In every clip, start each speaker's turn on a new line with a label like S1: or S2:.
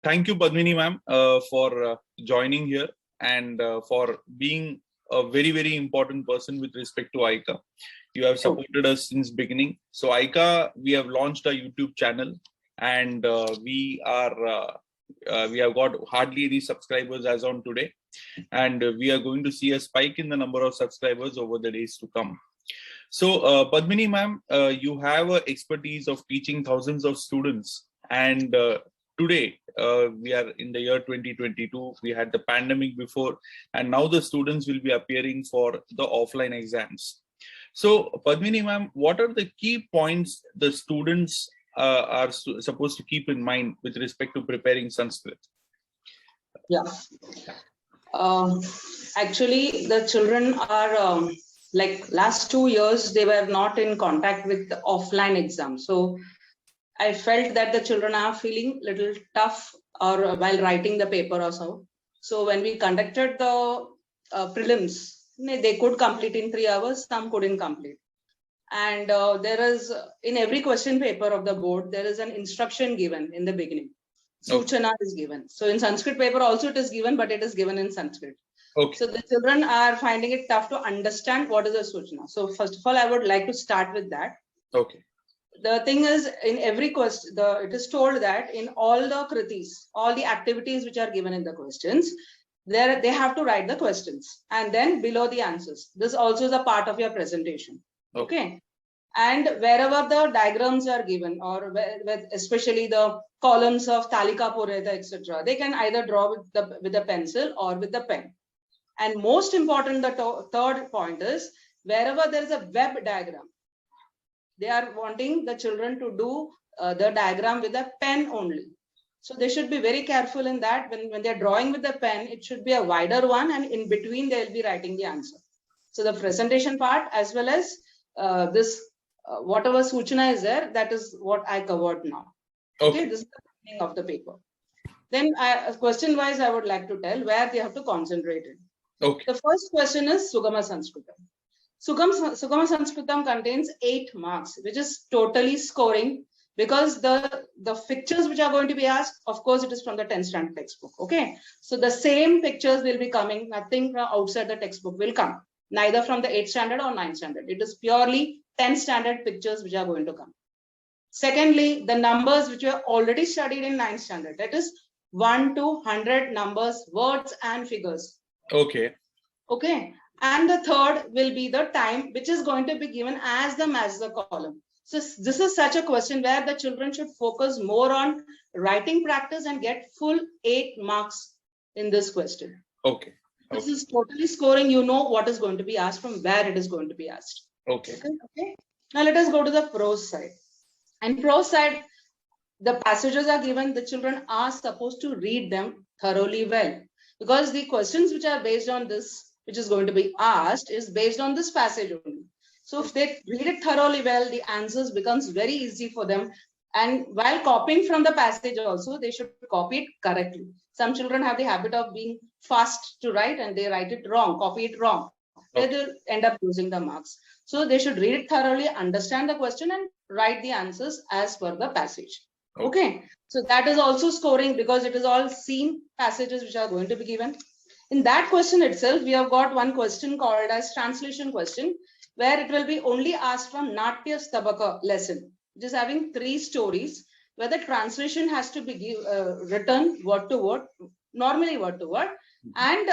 S1: Thank you, Padmini ma'am, for joining here and for being a very, very important person with respect to Aykaa. You have supported us since beginning. So Aykaa, we have launched a YouTube channel, and we have got hardly any subscribers as on today, and we are going to see a spike in the number of subscribers over the days to come. So Padmini ma'am, you have expertise of teaching thousands of students, and today we are in the year 2022. We had the pandemic before, and now the students will be appearing for the offline exams. So Padmini ma'am, what are the key points the students are supposed to keep in mind with respect to preparing Sanskrit?
S2: Yeah. Actually, the children are like last 2 years, they were not in contact with the offline exam. So I felt that the children are feeling little tough or while writing the paper or so. So when we conducted the prelims, they could complete in 3 hours, some couldn't complete. And there is, in every question paper of the board, there is an instruction given in the beginning. Suchana is given. So in Sanskrit paper also it is given, but it is given in Sanskrit.
S1: Okay.
S2: So the children are finding it tough to understand what is a Suchana. So first of all, I would like to start with that.
S1: Okay.
S2: The thing is, in every question, it is told that in all the kritis, all the activities which are given in the questions, there they have to write the questions and then below the answers. This also is a part of your presentation. Okay. And wherever the diagrams are given, or especially the columns of Talika Pureta, etc., they can either draw with a pencil or with the pen. And most important, the third point is, wherever there is a web diagram, they are wanting the children to do the diagram with a pen only. So they should be very careful in that. When they're drawing with the pen, it should be a wider one, and in between they'll be writing the answer. So the presentation part, as well as whatever Suchana is there, that is what I covered now. Okay, this is the beginning of the paper. Then question wise, I would like to tell where they have to concentrate it.
S1: Okay.
S2: The first question is Sugama Sanskritam. Sugama Sanskritam contains 8 marks, which is totally scoring, because the pictures which are going to be asked, of course, it is from the 10th standard textbook. Okay, so the same pictures will be coming, nothing from outside the textbook will come, neither from the 8th standard or 9th standard. It is purely 10th standard pictures which are going to come. Secondly, the numbers which you have already studied in 9th standard, that is 1 to 100 numbers, words and figures.
S1: Okay.
S2: Okay. And the third will be the time, which is going to be given as the column. So this is such a question where the children should focus more on writing practice and get full 8 marks in this question.
S1: Okay.
S2: This is totally scoring. You know what is going to be asked, from where it is going to be asked.
S1: Okay.
S2: Okay. Now let us go to the prose side. And prose side, the passages are given. The children are supposed to read them thoroughly well, because the questions which are based on this, which is going to be asked, is based on this passage only. So if they read it thoroughly well, the answers becomes very easy for them. And while copying from the passage also, they should copy it correctly. Some children have the habit of being fast to write and they write it wrong, copy it wrong. They will end up losing the marks. So they should read it thoroughly, understand the question, and write the answers as per the passage. Okay. So that is also scoring, because it is all seen passages which are going to be given. In that question itself, we have got one question called as translation question, where it will be only asked from Natya Stabaka lesson, which is having 3 stories, where the translation has to be written word to word, normally word to word, and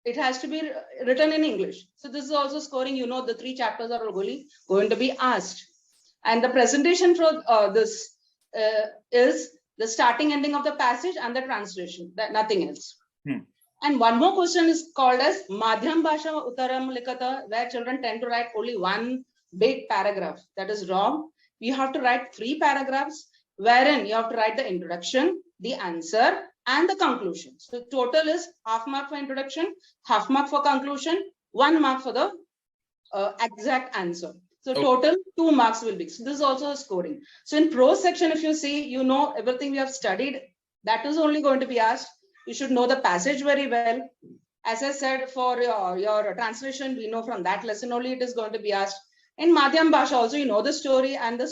S2: it has to be written in English. So this is also scoring. You know, the 3 chapters are going to be asked. And the presentation for this is the starting, ending of the passage and the translation, nothing else. And one more question is called as Madhyam Bhasha Uttaram Likata, where children tend to write only one big paragraph. That is wrong. You have to write 3 paragraphs, wherein you have to write the introduction, the answer, and the conclusion. So total is half mark for introduction, half mark for conclusion, 1 mark for the exact answer. So total 2 marks will be. So this is also a scoring. So in prose section, if you see, you know everything we have studied, that is only going to be asked. You should know the passage very well. As I said, for your translation, we know from that lesson only it is going to be asked. In Madhyam Bhasha also, you know the story and the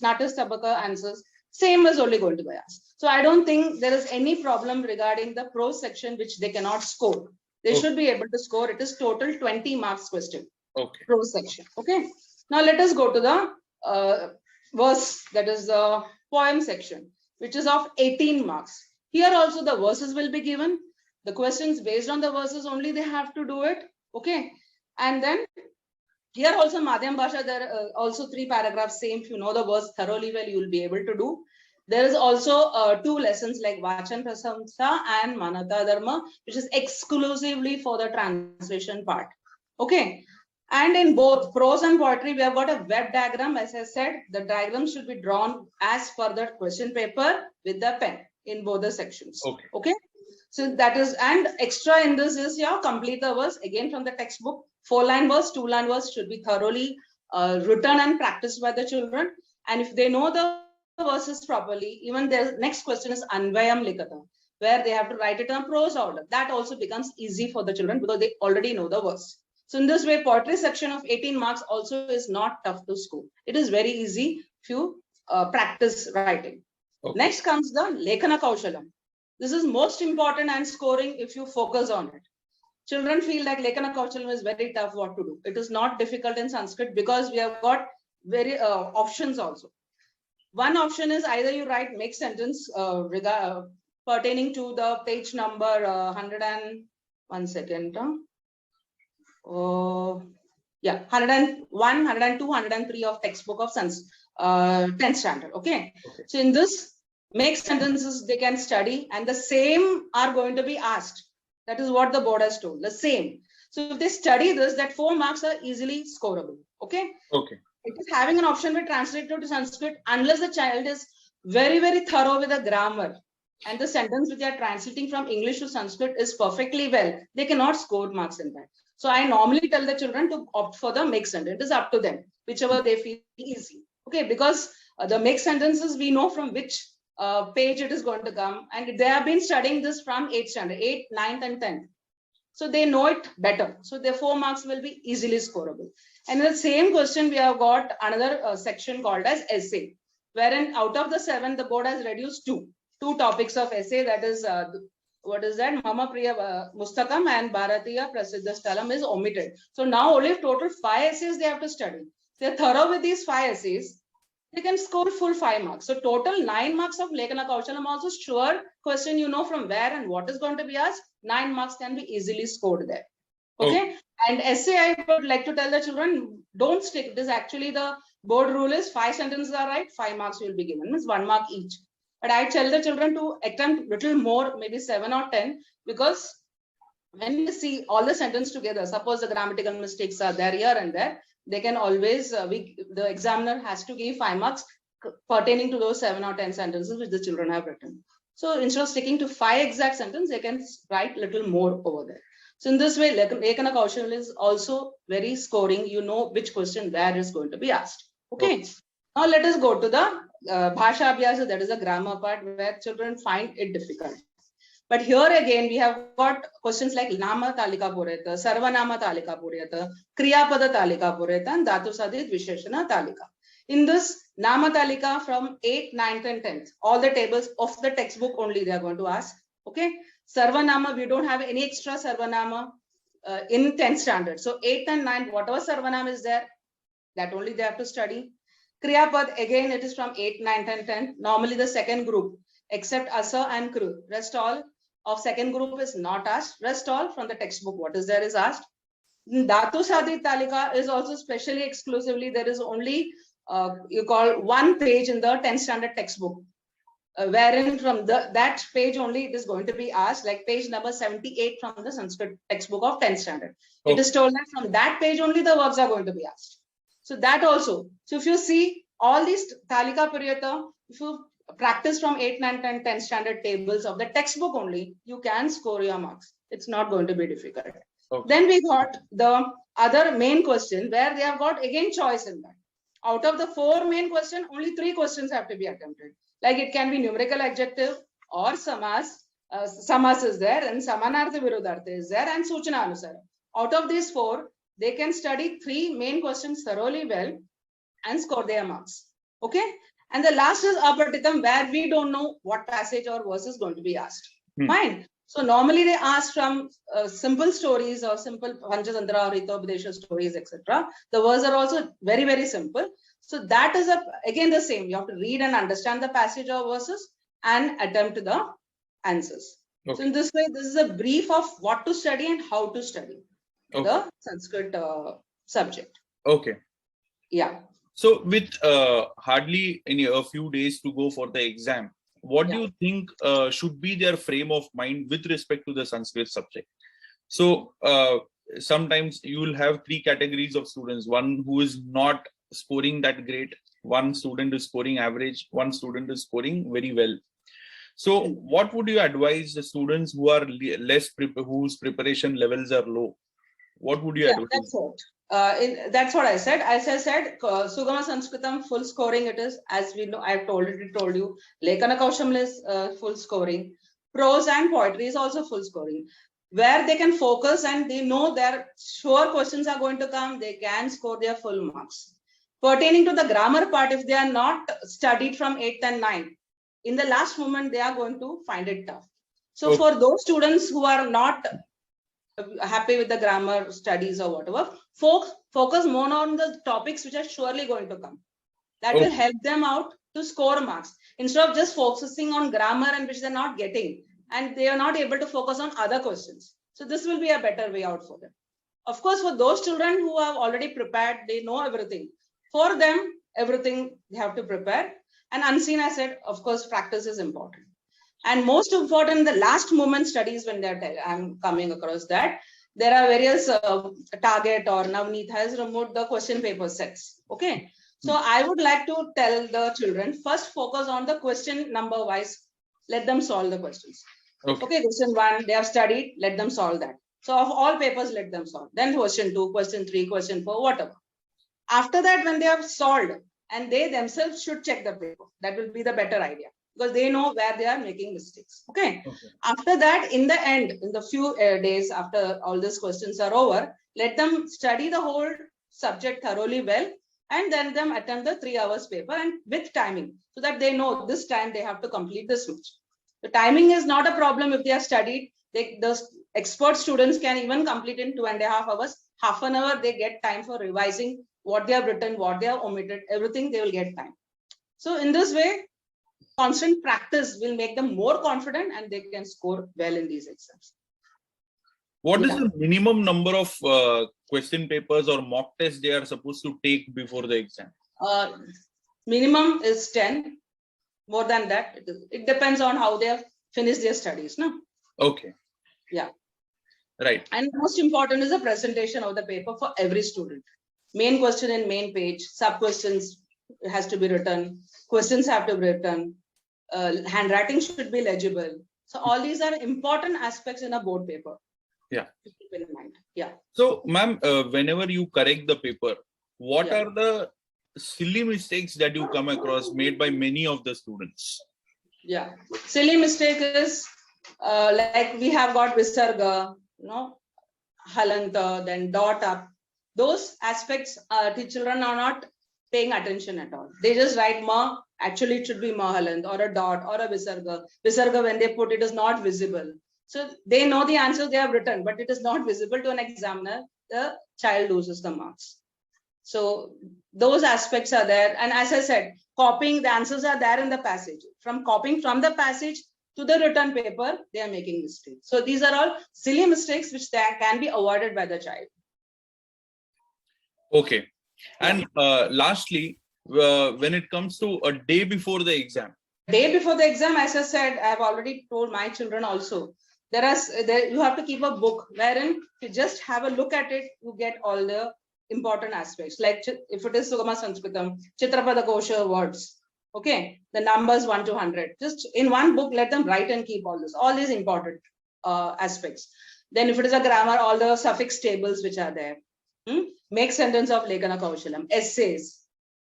S2: Natya Stabaka answers. Same is only going to be asked. So I don't think there is any problem regarding the prose section which they cannot score. They should be able to score. It is total 20 marks question.
S1: Okay.
S2: Prose section. Okay. Now let us go to the verse, that is the poem section, which is of 18 marks. Here also the verses will be given. The questions based on the verses only they have to do it. Okay. And then here also Madhyam Bhasha, there are also 3 paragraphs, same. If you know the verse thoroughly well, you will be able to do. There is also 2 lessons like Vachan Prasamsa and Manata Dharma, which is exclusively for the translation part. Okay. And in both prose and poetry, we have got a web diagram. As I said, the diagram should be drawn as per the question paper with the pen in both the sections.
S1: Okay.
S2: Okay. So that is, and extra in this is your complete the verse again from the textbook. 4-line verse, 2-line verse should be thoroughly written and practiced by the children. And if they know the verses properly, even the next question is Anvayam Likata, where they have to write it in a prose order. That also becomes easy for the children because they already know the verse. So in this way, poetry section of 18 marks also is not tough to score. It is very easy if you practice writing. Okay. Next comes the Lekhana Kaushalam. This is most important and scoring if you focus on it. Children feel like Lekhana Kaushalam is very tough what to do. It is not difficult in Sanskrit because we have got very options also. One option is either you write mixed sentence pertaining to the page number 100 and 1 second. 101, 102, 103 of textbook of 10th standard. Okay. So in this mixed sentences they can study and the same are going to be asked. That is what the board has told, the same. So if they study this, that 4 marks are easily scoreable. Okay. Okay. It is having an option to translate to Sanskrit unless the child is very, very thorough with the grammar and the sentence which they are translating from English to Sanskrit is perfectly well. They cannot score marks in that. So I normally tell the children to opt for the mixed sentence. It is up to them, whichever they feel easy. Okay, because the mixed sentences we know from which page it is going to come, and they have been studying this from 8th standard, 8th, 9th, and 10th. So they know it better. So their 4 marks will be easily scoreable. And in the same question, we have got another section called as essay, wherein out of the 7, the board has reduced 2 topics of essay. That is what is that? Mama Priya Mustakam and Bharatiya Prasiddha Stalam is omitted. So now only total 5 essays they have to study. They are thorough with these 5 essays. They can score full 5 marks. So total 9 marks of Lekhana Kaushalam also sure question you know from where and what is going to be asked. 9 marks can be easily scored there. Okay. And essay, I would like to tell the children, don't stick. This actually the board rule is 5 sentences are right, 5 marks will be given. Means 1 mark each. But I tell the children to attempt little more, maybe 7 or 10, because when you see all the sentence together, suppose the grammatical mistakes are there here and there, they can always, the examiner has to give 5 marks pertaining to those 7 or 10 sentences which the children have written. So instead of sticking to 5 exact sentences, they can write little more over there. So in this way, Lekhana Kaushalam is also very scoring. You know which question where is going to be asked. Okay. Now let us go to the Bhasha Abhyasa, that is the grammar part where children find it difficult. But here again, we have got questions like Nama Talika Pureta, Sarvanama Talika Pureta, Kriyapada Talika Pureta, and Dhatu Sadhit Visheshana Talika. In this Nama Talika from 8th, 9th, and 10th, all the tables of the textbook only they are going to ask. Okay. Sarvanama, we don't have any extra Sarvanama in 10th standard. So 8th and 9th, whatever Sarvanama is there, that only they have to study. Kriyapad, again, it is from 8th, 9th, and 10th. Normally the second group, except Asa and Kru. Rest all of second group is not asked. Rest all from the textbook, what is there is asked. Dhatu Sadhit Talika is also specially exclusively, there is only, you call 1 page in the 10th standard textbook. Wherein from that page only it is going to be asked, like page number 78 from the Sanskrit textbook of 10th standard. It is told that from that page only the verbs are going to be asked. So that also. So if you see all these Talika Pariyata, if you practice from 8, 9, and 10th standard tables of the textbook only, you can score your marks. It's not going to be difficult. Then we got the other main question where they have got again choice in that. Out of the 4 main questions, only 3 questions have to be attempted. Like it can be numerical adjective or samas. Samas is there and Samanartha Virodhartha is there and Suchana Anusara. Out of these 4, they can study 3 main questions thoroughly well and score their marks. Okay. And the last is apatitam, where we don't know what passage or verse is going to be asked. Fine. So normally they ask from simple stories or simple Panchatantra or Hitopadesha stories, etc. The verses are also very, very simple. So that is again the same. You have to read and understand the passage or verses and attempt the answers. Okay. So in this way, this is a brief of what to study and how to study the Sanskrit subject.
S1: Okay.
S2: Yeah.
S1: So with hardly a few days to go for the exam, what do you think should be their frame of mind with respect to the Sanskrit subject? So sometimes you will have three categories of students. One who is not scoring that great, one student is scoring average, one student is scoring very well. So what would you advise the students who are whose preparation levels are low? What would you advise?
S2: That's what. That's what I said. As I said, Sugama Sanskritam full scoring it is, as we know, I've already told you. Lekana Kaushamla is full scoring. Prose and poetry is also full scoring. Where they can focus and they know their sure questions are going to come, they can score their full marks. Pertaining to the grammar part, if they are not studied from 8th and 9th, in the last moment, they are going to find it tough. So for those students who are not happy with the grammar studies or whatever, focus more on the topics which are surely going to come. That will help them out to score marks instead of just focusing on grammar and which they're not getting, and they are not able to focus on other questions. So this will be a better way out for them. Of course, for those children who have already prepared, they know everything. For them, everything they have to prepare. And unseen, I said, of course, practice is important. And most important, the last moment studies when I'm coming across that, there are various Target or Navneet has removed the question paper sets. Okay. So I would like to tell the children, first focus on the question number wise. Let them solve the questions. Okay, question 1, they have studied, let them solve that. So of all papers, let them solve. Then question 2, question 3, question 4, whatever. After that, when they have solved, and they themselves should check the paper. That will be the better idea because they know where they are making mistakes. Okay. After that, in the end, in the few days after all these questions are over, let them study the whole subject thoroughly well, and then them attempt the 3 hours paper and with timing, so that they know this time they have to complete this much. The timing is not a problem if they are studied. The expert students can even complete in 2.5 hours. Half an hour they get time for revising what they have written, what they have omitted, everything they will get time. So in this way, constant practice will make them more confident and they can score well in these exams.
S1: What is the minimum number of question papers or mock tests they are supposed to take before the exam?
S2: Minimum is 10. More than that, it depends on how they have finished their studies. No?
S1: Okay.
S2: Yeah.
S1: Right.
S2: And most important is the presentation of the paper for every student. Main question in main page, sub questions has to be written, questions have to be written, handwriting should be legible. So all these are important aspects in a board paper.
S1: Yeah.
S2: Keep in mind. Yeah.
S1: So, ma'am, whenever you correct the paper, what are the silly mistakes that you come across made by many of the students?
S2: Yeah. Silly mistake is like we have got visarga, halanta, then dot up. Those aspects, the children are not paying attention at all. They just write ma, actually it should be mahalant or a dot or a visarga. Visarga, when they put it, is not visible. So they know the answer they have written, but it is not visible to an examiner. The child loses the marks. So those aspects are there. And as I said, copying, the answers are there in the passage. From copying from the passage to the written paper, they are making mistakes. So these are all silly mistakes which can be avoided by the child.
S1: Okay. And lastly, when it comes to a day before the exam.
S2: Day before the exam, as I said, I have already told my children also, you have to keep a book wherein you just have a look at it, you get all the important aspects. Like if it is Sugama Sanskritam, Chitrapada Kosha words, okay, the numbers 1 to 100. Just in one book, let them write and keep all these important aspects. Then if it is a grammar, all the suffix tables which are there. Make sentence of Lekana Kaushalam, essays.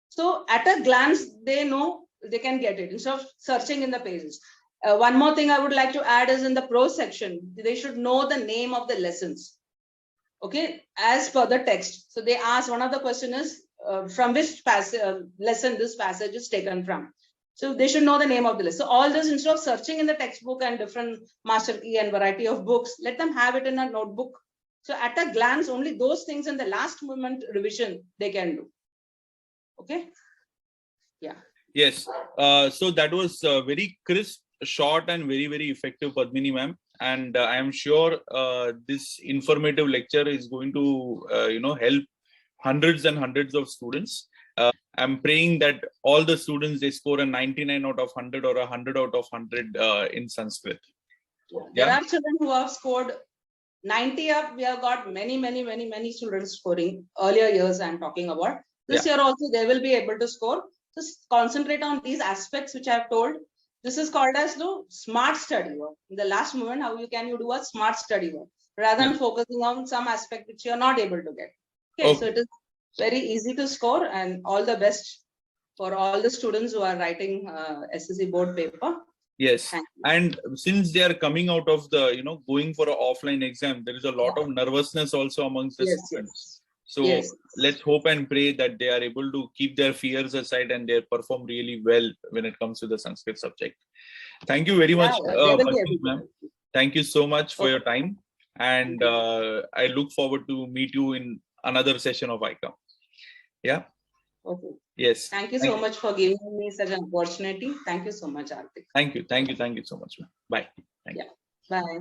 S2: So at a glance, they know they can get it instead of searching in the pages. One more thing I would like to add is in the prose section, they should know the name of the lessons. Okay, as per the text. So they ask, one of the question is from which lesson this passage is taken from. So they should know the name of the list. So all this, instead of searching in the textbook and different master key and variety of books, let them have it in a notebook. So at a glance, only those things in the last moment revision they can do. Okay. Yeah.
S1: Yes. So that was very crisp, short, and very, very effective, Padmini ma'am. And I am sure this informative lecture is going to, help hundreds and hundreds of students. I'm praying that all the students, they score a 99 out of 100 or 100 out of 100 in Sanskrit.
S2: There are children who have scored 90 up. We have got many children scoring. Earlier years I'm talking about. This year also they will be able to score. Just concentrate on these aspects which I have told. This is called as the smart study work. In the last moment, how you do a smart study work rather than focusing on some aspect which you are not able to get. Okay, so it is very easy to score, and all the best for all the students who are writing SSC board paper.
S1: Yes, and since they are coming out of the, going for an offline exam, there is a lot of nervousness also amongst the students. So let's hope and pray that they are able to keep their fears aside and they perform really well when it comes to the Sanskrit subject. Thank you very much, ma'am. Thank you so much for your time. And I look forward to meet you in another session of Aykaa. Yeah.
S2: Okay.
S1: Yes.
S2: Thank you so much for giving me such an opportunity. Thank you so much, Artik.
S1: Thank you. Thank you. Thank you so much, ma'am. Bye. Thank you.
S2: Bye.